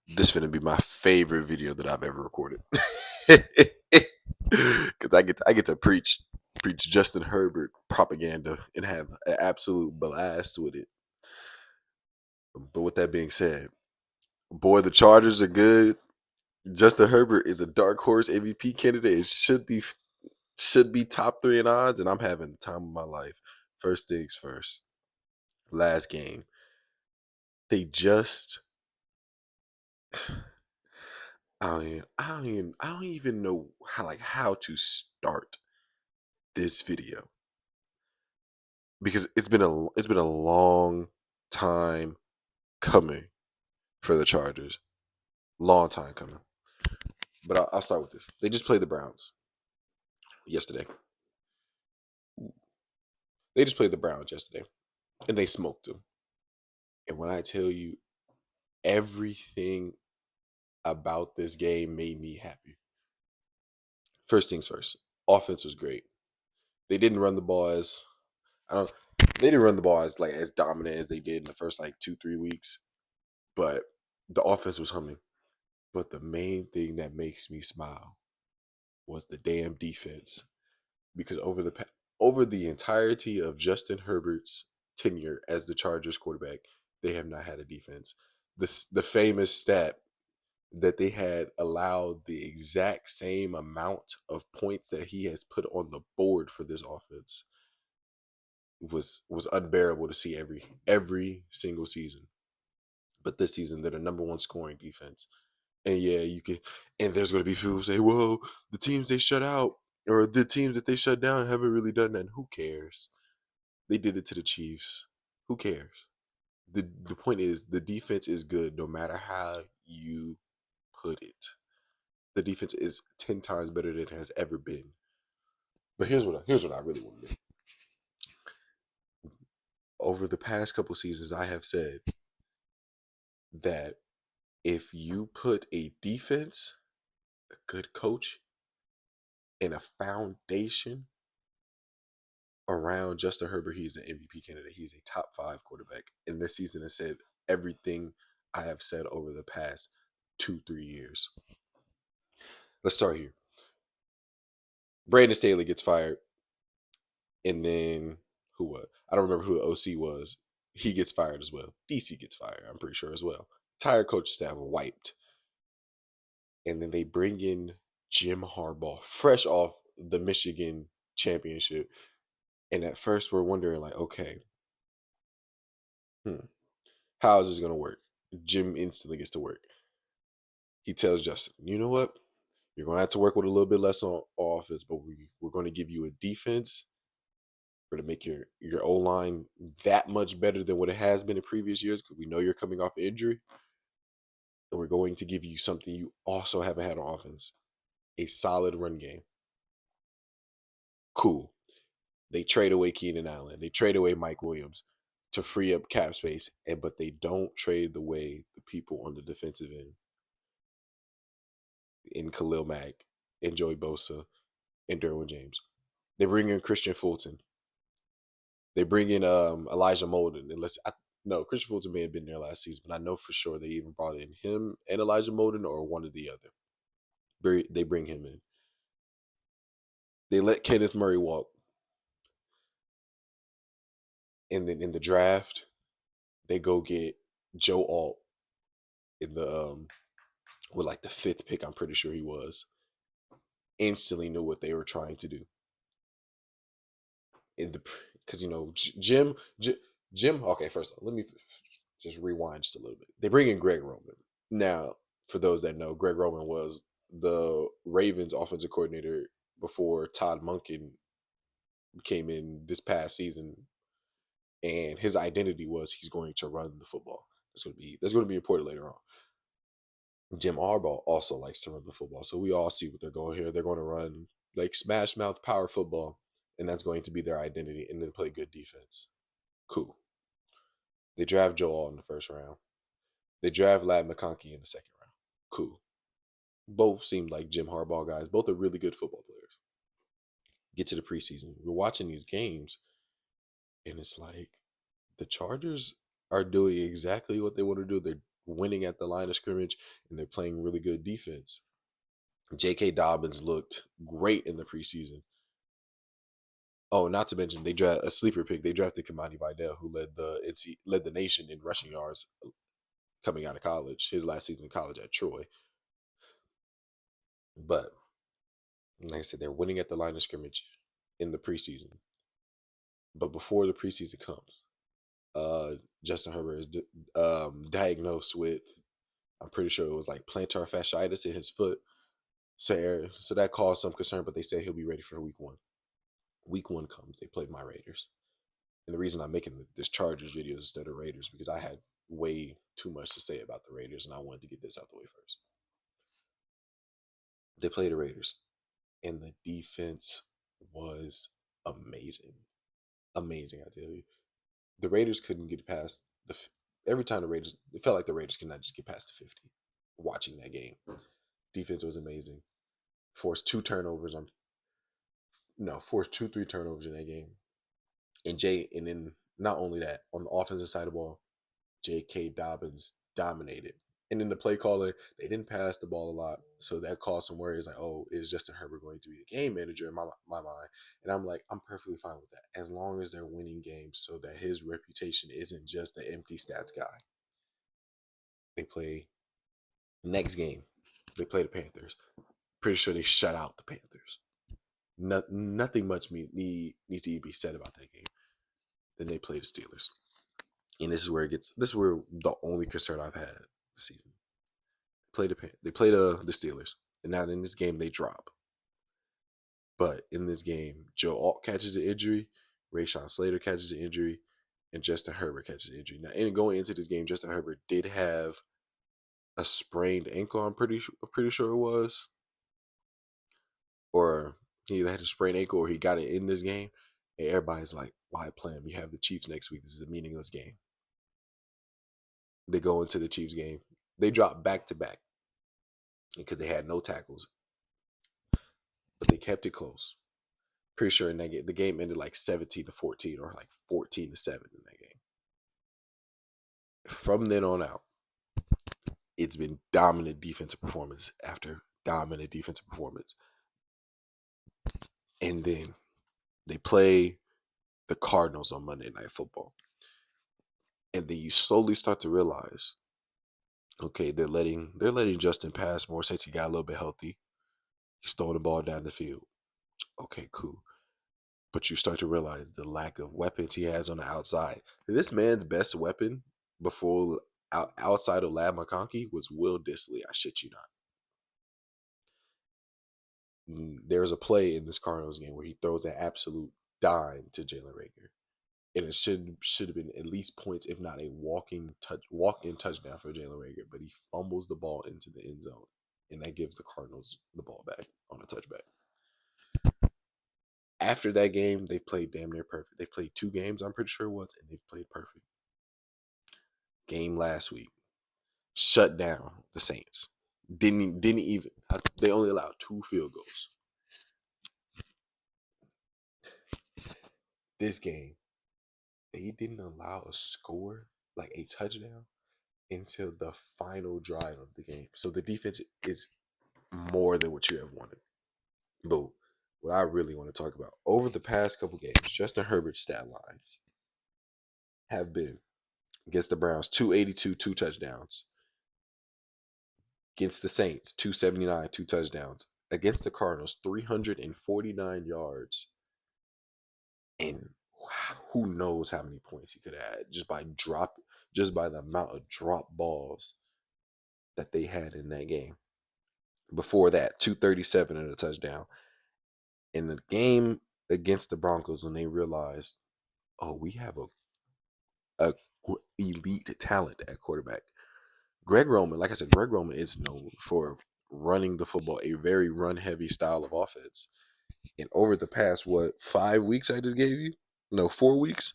This finna be my favorite video that I've ever recorded. Cause I get to preach Justin Herbert propaganda and have an absolute blast with it. But with that being said, boy, the Chargers are good. Justin Herbert is a dark horse MVP candidate. It should be top three in odds, and I'm having the time of my life. First things first. Last game, they just I don't even know how to start this video because it's been a long time coming for the Chargers. Long time coming. But I'll start with this. They just played the Browns yesterday. They just played the Browns yesterday, and they smoked them. And when I tell you everything about this game made me happy. First things first, offense was great. They didn't run the ball as I don't. They didn't run the ball as dominant as they did in the first 2-3 weeks, but the offense was humming. But the main thing that makes me smile was the damn defense, because over the entirety of Justin Herbert's tenure as the Chargers quarterback, they have not had a defense. The famous stat that they had allowed the exact same amount of points that he has put on the board for this offense was unbearable to see every single season. But this season, they're the number one scoring defense. And yeah, you can. And there's going to be people who say, "Well, the teams they shut out or the teams that they shut down haven't really done that." Who cares? They did it to the Chiefs. Who cares? The point is the defense is good no matter how you put it. The defense is 10 times better than it has ever been. But here's what I really want to do. Over the past couple seasons, I have said that if you put a defense, a good coach, and a foundation around Justin Herbert, he's an MVP candidate. He's a top 5 quarterback. And this season has said everything I have said over the past 2-3 years. Let's start here. Brandon Staley gets fired, and then who what? I don't remember who the OC was. He gets fired as well. DC gets fired, I'm pretty sure as well. Entire coaching staff wiped. And then they bring in Jim Harbaugh, fresh off the Michigan championship. And at first we're wondering, okay, how is this gonna work? Jim instantly gets to work. He tells Justin, you know what? You're gonna have to work with a little bit less on offense, but we're gonna give you a defense. We're gonna make your O line that much better than what it has been in previous years because we know you're coming off injury. And we're going to give you something you also haven't had on offense: a solid run game. Cool. They trade away Keenan Allen. They trade away Mike Williams to free up cap space, but they don't trade away the people on the defensive end in Khalil Mack and Joey Bosa and Derwin James. They bring in Christian Fulton. They bring in Elijah Molden. No, Christian Fulton may have been there last season, but I know for sure they even brought in him and Elijah Molden or one or the other. They bring him in. They let Kenneth Murray walk. And then in the draft, they go get Joe Alt in the with the 5th pick, I'm pretty sure he was. Instantly knew what they were trying to do. Because Jim. Okay, first let me just rewind just a little bit. They bring in Greg Roman. Now, for those that know, Greg Roman was the Ravens offensive coordinator before Todd Monken came in this past season, and his identity was he's going to run the football. That's going to be important later on. Jim Harbaugh also likes to run the football, so we all see what they're going here. They're going to run smash mouth power football, and that's going to be their identity, and then play good defense. Cool. They draft Joe Alt in the first round. They draft Ladd McConkey in the second round. Cool. Both seem like Jim Harbaugh guys. Both are really good football players. Get to the preseason. We're watching these games, and it's like the Chargers are doing exactly what they want to do. winning at the line of scrimmage, and they're playing really good defense. J.K. Dobbins looked great in the preseason. Oh, not to mention they draft a sleeper pick. They drafted Kamani Vidal, who led the nation in rushing yards coming out of college. His last season in college at Troy. But like I said, they're winning at the line of scrimmage in the preseason. But before the preseason comes, Justin Herbert is diagnosed with, I'm pretty sure it was like plantar fasciitis in his foot. So that caused some concern, but they say he'll be ready for week 1. Week 1 comes, they play my Raiders. And the reason I'm making this Chargers videos instead of Raiders, because I have way too much to say about the Raiders, and I wanted to get this out the way first. They play the Raiders, and the defense was amazing. Amazing, I tell you. The Raiders couldn't get past every time it felt like the Raiders could not just get past the 50 watching that game. Defense was amazing. Forced 3 turnovers in that game. And then not only that, on the offensive side of the ball, J.K. Dobbins dominated. And in the play calling, they didn't pass the ball a lot. So that caused some worries like, oh, is Justin Herbert going to be the game manager in my mind? And I'm like, I'm perfectly fine with that. As long as they're winning games so that his reputation isn't just the empty stats guy. They play next game. They play the Panthers. Pretty sure they shut out the Panthers. Nothing much needs to be said about that game. Then they play the Steelers. And this is where the only concern I've had this season. They play the Steelers, and now in this game they drop. But in this game, Joe Alt catches an injury, Rashawn Slater catches an injury, and Justin Herbert catches an injury. Now, going into this game, Justin Herbert did have a sprained ankle. I'm pretty sure it was, or he either had a sprained ankle or he got it in this game. And everybody's like, "Why play him? You have the Chiefs next week. This is a meaningless game." They go into the Chiefs game. They drop back to back because they had no tackles, but they kept it close. Pretty sure in that game, the game ended like 17-14 or like 14-7 in that game. From then on out, it's been dominant defensive performance after dominant defensive performance. And then they play the Cardinals on Monday Night Football. And then you slowly start to realize, okay, they're letting Justin pass more since he got a little bit healthy. He's throwing the ball down the field. Okay, cool. But you start to realize the lack of weapons he has on the outside. This man's best weapon before outside of Lab McConkey was Will Dissly. I shit you not. There's a play in this Cardinals game where he throws an absolute dime to Jalen Reagor. And it should have been at least points, if not a walk-in touchdown for Jalen Reagor. But he fumbles the ball into the end zone. And that gives the Cardinals the ball back on a touchback. After that game, they've played damn near perfect. They've played 2 games, I'm pretty sure it was, and they've played perfect. Game last week, shut down the Saints. Didn't even. They only allowed 2 field goals. This game, they didn't allow a score, like a touchdown, until the final drive of the game. So the defense is more than what you have wanted. But what I really want to talk about, over the past couple games, Justin Herbert's stat lines have been against the Browns, 282, 2 touchdowns. Against the Saints, 279, 2 touchdowns. Against the Cardinals, 349 yards. And who knows how many points he could add just by the amount of drop balls that they had in that game. Before that, 237 and a touchdown. In the game against the Broncos, when they realized, oh, we have a elite talent at quarterback. Greg Roman, like I said, Greg Roman is known for running the football, a very run-heavy style of offense. And over the past, 5 weeks I just gave you? No, 4 weeks?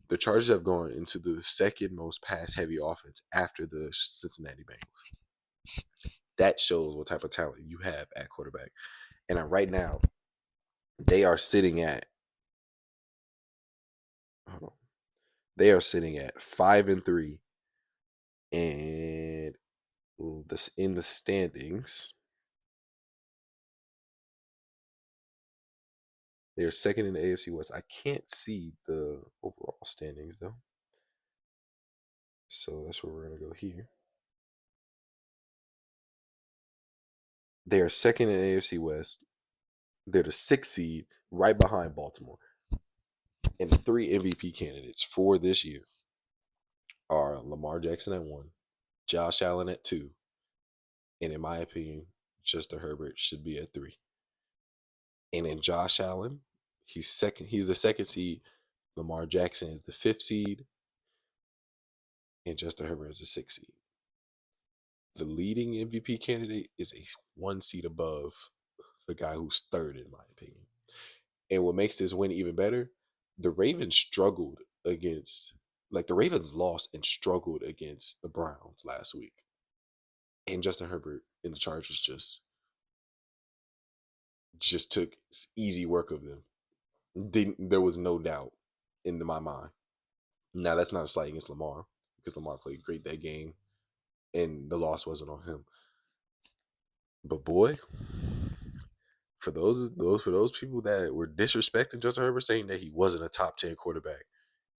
The Chargers have gone into the second most pass-heavy offense after the Cincinnati Bengals. That shows what type of talent you have at quarterback. And right now, they are sitting at 5-3 And this in the standings, they're second in the AFC West. I can't see the overall standings though. So that's where we're gonna go here. They are second in AFC West. They're the 6th seed, right behind Baltimore. And the 3 MVP candidates for this year are Lamar Jackson at 1, Josh Allen at 2, and in my opinion, Justin Herbert should be at 3. And in Josh Allen, he's second. He's the 2nd seed. Lamar Jackson is the 5th seed, and Justin Herbert is the 6th seed. The leading MVP candidate is a 1 seed above the guy who's 3rd, in my opinion. And what makes this win even better, the Ravens struggled against, the Ravens lost and struggled against the Browns last week. And Justin Herbert and the Chargers just took easy work of them. There was no doubt in my mind. Now, that's not a slight against Lamar, because Lamar played great that game, and the loss wasn't on him. But boy, for those people that were disrespecting Justin Herbert, saying that he wasn't a top 10 quarterback,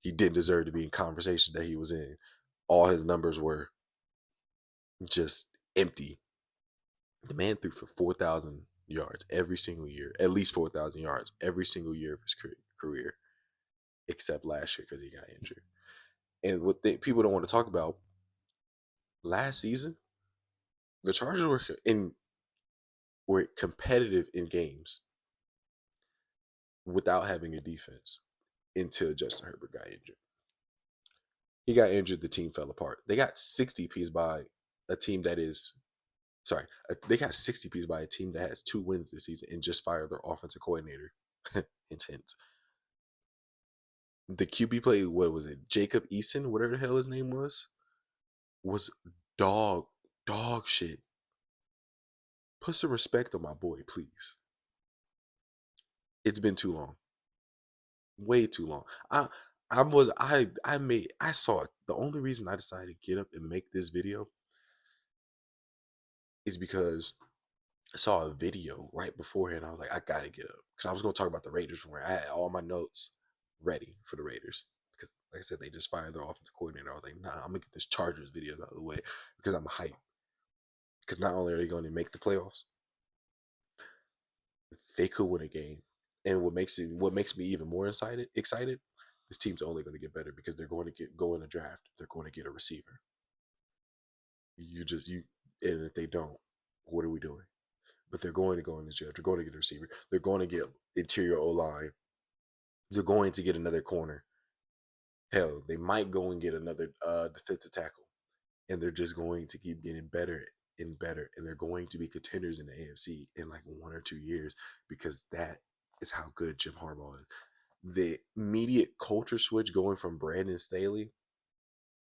he didn't deserve to be in conversations that he was in. All his numbers were just empty. The man threw for 4,000 yards every single year, at least 4,000 yards every single year of his career, except last year because he got injured. And what people don't want to talk about, last season, the Chargers were competitive in games without having a defense until Justin Herbert got injured. He got injured, the team fell apart. They got 60 pieces by a team that is they got 60 pieces by a team that has 2 wins this season and just fired their offensive coordinator. Intense. The QB play, what was it? Jacob Eason, whatever the hell his name was dog shit. Put some respect on my boy, please. It's been too long. Way too long. I saw it. The only reason I decided to get up and make this video is because I saw a video right beforehand. I was like, I gotta get up, because I was gonna talk about the Raiders from where I had all my notes ready for the Raiders, because, like I said, they just fired their offensive coordinator. I was like, nah, I'm gonna get this Chargers video out of the way because I'm hyped. Because not only are they going to make the playoffs, they could win a game. And what makes me even more excited, this team's only going to get better because they're going to go in a draft. They're going to get a receiver. And if they don't, what are we doing? But they're going to go in the draft. They're going to get a receiver. They're going to get interior O-line. They're going to get another corner. Hell, they might go and get another defensive tackle. And they're just going to keep getting better and better. And they're going to be contenders in the AFC in like 1 or 2 years, because that is how good Jim Harbaugh is. The immediate culture switch going from Brandon Staley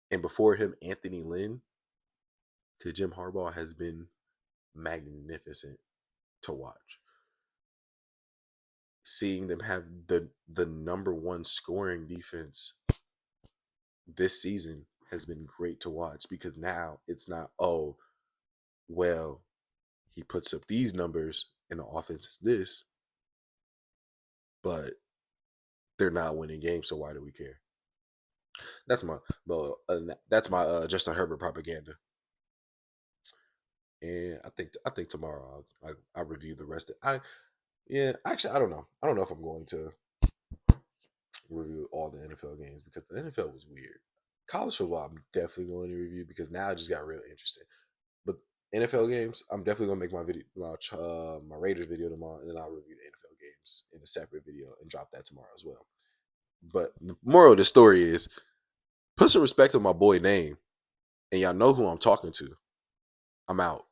and before him Anthony Lynn to Jim Harbaugh has been magnificent to watch. Seeing them have the number 1 scoring defense this season has been great to watch, because now it's not, oh, well, he puts up these numbers and the offense is this, but they're not winning games, so why do we care? That's my Justin Herbert propaganda. And I think tomorrow I'll review the rest of actually I don't know. I don't know if I'm going to review all the NFL games, because the NFL was weird. College football I'm definitely going to review, because now it just got real interesting. But NFL games, I'm definitely gonna make my Raiders video tomorrow, and then I'll review the NFL games in a separate video and drop that tomorrow as well. But the moral of the story is, put some respect on my boy name, and y'all know who I'm talking to. I'm out.